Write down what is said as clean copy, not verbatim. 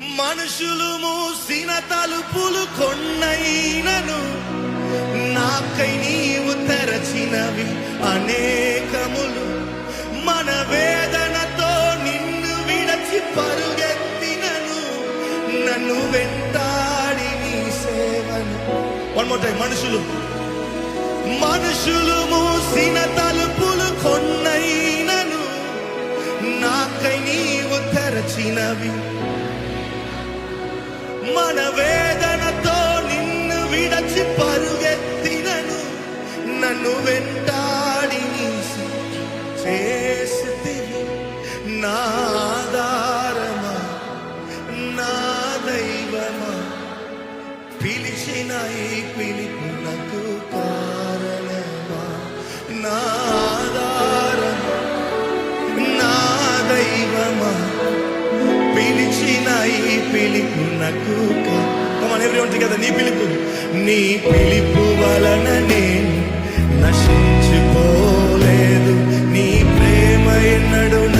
మనుషులు మూసిన తలుపులు కొన్నైనను నాకై నీవు తెరచినవి అనేకములు. మన వేదనతో నిన్ను విడచి పరుగెత్తినను నన్ను వెంటాడి నీ సేవను. One more time. మనుషులు మూసిన తలుపులు కొన్నైనను నాకై నీవు తెరచినవి. మన వేదనతో నిన్ను విడచి పరుగెత్తినను నన్ను వెంటాడి చేసితివి. నా ఆధారమా నా దైవమా, పిలిచిన ఈ పిలుపునకు కారణమా. నా ఆధారమా నా దైవమా, పిలిచిన ఈ పిలుపునకు. Come on everyone together. నీ పిలుపు వలన నేను నశించిపోలేదు. నీ ప్రేమ ఎన్నడూ